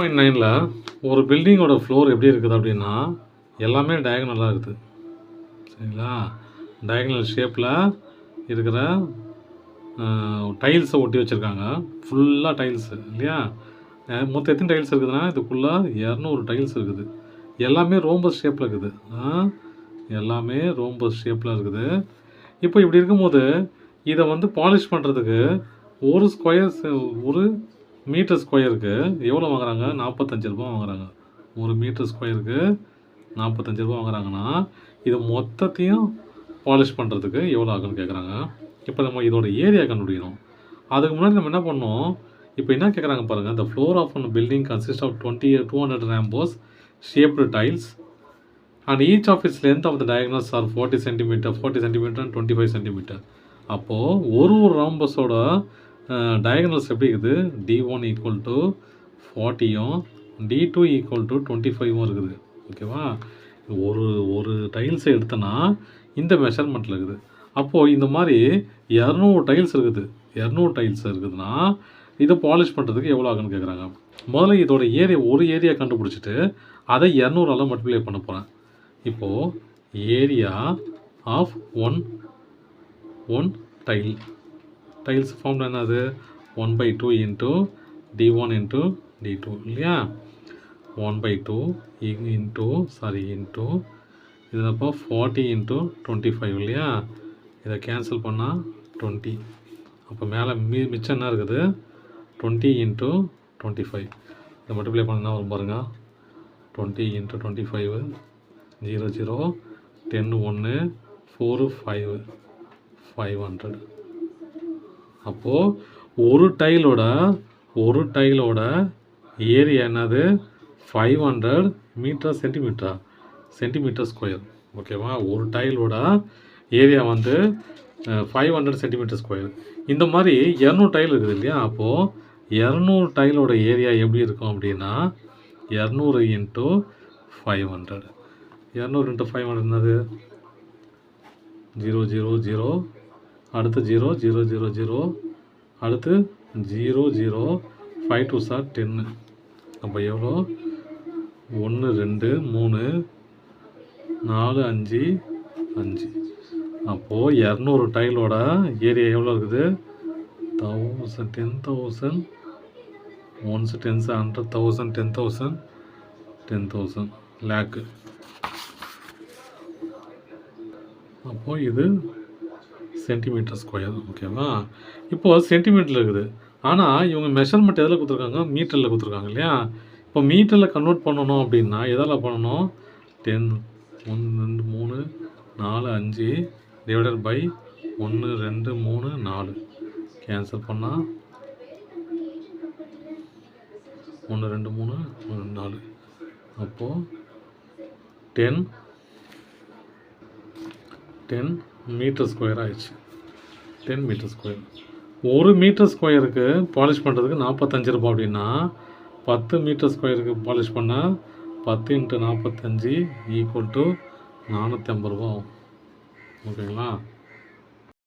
9ல ஒரு பில்டிங்கோட ஃப்ளோர் எப்படி இருக்குது அப்படின்னா, எல்லாமே டயகனலா இருக்குது. சரிங்களா? டயகனல் ஷேப்பில் இருக்கிற டைல்ஸை ஒட்டி வச்சுருக்காங்க. ஃபுல்லாக டைல்ஸு இல்லையா? மொத்தம் எத்தனை டைல்ஸ் இருக்குதுன்னா, இதுக்குள்ளே 200 டைல்ஸ் இருக்குது. எல்லாமே ரோம்பஸ் ஷேப்பில் இருக்குது. எல்லாமே ரோம்பஸ் ஷேப்பில் இருக்குது. இப்போ இப்படி இருக்கும்போது, இதை வந்து பாலிஷ் பண்ணுறதுக்கு ஒரு மீட்டர் ஸ்கொயருக்கு எவ்வளோ வாங்குறாங்க? ரூ. 45 வாங்குறாங்க. ஒரு மீட்டர் ஸ்கொயருக்கு ரூ. 45 வாங்குறாங்கன்னா, இது மொத்தத்தையும் பாலிஷ் பண்ணுறதுக்கு எவ்வளோ ஆகுன்னு கேட்குறாங்க. இப்போ நம்ம இதோட ஏரியா கண்டுபிடிக்கணும். அதுக்கு முன்னாடி நம்ம என்ன பண்ணணும், இப்போ என்ன கேட்குறாங்க பாருங்கள். The floor of one building consist of 200 rhombus shaped tiles and each of its length of the diagonals are 40 centimetre and 25 centimetre. அப்போது ஒரு ராம்பஸோட டயகனல்ஸ் எப்படி இருக்குது? D1 ஈக்குவல் டு 40யும் D2 ஈக்குவல் டு 25ம் இருக்குது. ஓகேவா? ஒரு டைல்ஸை எடுத்தோன்னா இந்த மெஷர்மெண்ட்டில் இருக்குது. அப்போது இந்த மாதிரி 200 டைல்ஸ் இருக்குது. 200 டைல்ஸ் இருக்குதுன்னா இதை பாலிஷ் பண்ணுறதுக்கு எவ்வளோ ஆகுன்னு கேட்குறாங்க. முதல்ல இதோட ஒரு ஏரியா கண்டுபிடிச்சிட்டு அதை 200ஆல் மல்டிப்ளை பண்ண போகிறேன். இப்போது ஏரியா ஆஃப் ஒன் டைல்ஸ் ஃபார்ம்ல என்னது? 1/2 இன்ட்டு D1 இன்ட்டு D2 இல்லையா? 1/2 இன்ட்டு இதில் இப்போ 40 இன்ட்டு 25 இல்லையா? இதை கேன்சல் பண்ணால் 20. அப்போ மேலே மிச்சம் என்ன இருக்குது? 20 இன்ட்டு 25. இதை மல்டிப்ளை பண்ணால் வரும் பாருங்க. 20 இன்ட்டு 25 0 0 10 1 4 5 500. அப்போது ஒரு டைலோட ஏரியா என்னது? 500 சென்டிமீட்டர் ஸ்கொயர். ஓகேவா? ஒரு டைலோட ஏரியா வந்து 500 சென்டிமீட்டர் ஸ்கொயர். இந்த மாதிரி 200 டைல் இருக்குது இல்லையா? அப்போது 200 டைலோட ஏரியா எப்படி இருக்கும் அப்படின்னா 200 இன்ட்டு 500. 200 இன்ட்டு 500 என்னது? 0 0 0 அடுத்து 0 0 0 0 அடுத்து 0 0 5 2 சார் 10. அப்போ எவ்வளோ? 1 2 3 4 5 5. அப்போது 200 டைலோட ஏரியா எவ்வளோ இருக்குது? 10,000 ஒன்ஸ் 10 100,000 10,000 லேக்கு. அப்போது இது சென்டிமீட்டர் ஸ்கொயர். ஓகேவா? இப்போது சென்டிமீட்டரில் இருக்குது. ஆனால் இவங்க மெஷர்மெண்ட் எதில் கொடுத்துருக்காங்க? மீட்டரில் கொடுத்துருக்காங்க இல்லையா? இப்போ மீட்டரில் கன்வெர்ட் பண்ணணும் அப்படின்னா எதால் பண்ணணும்? 10 1 2 3 4 5 டிவைடட் பை 1 2 3 4 கேன்சல் பண்ணால் 1 2 3 4. அப்போது 10 மீட்டர் ஸ்கொயர் ஆயிடுச்சு. 10 மீட்டர் ஸ்கொயர். ஒரு மீட்டர் ஸ்கொயருக்கு பாலிஷ் பண்ணுறதுக்கு 45 அப்படின்னா 10 மீட்டர் ஸ்கொயருக்கு பாலிஷ் பண்ணால் 10 × 45 ஈக்குவல் டு 450 ஆகும். ஓகேங்களா?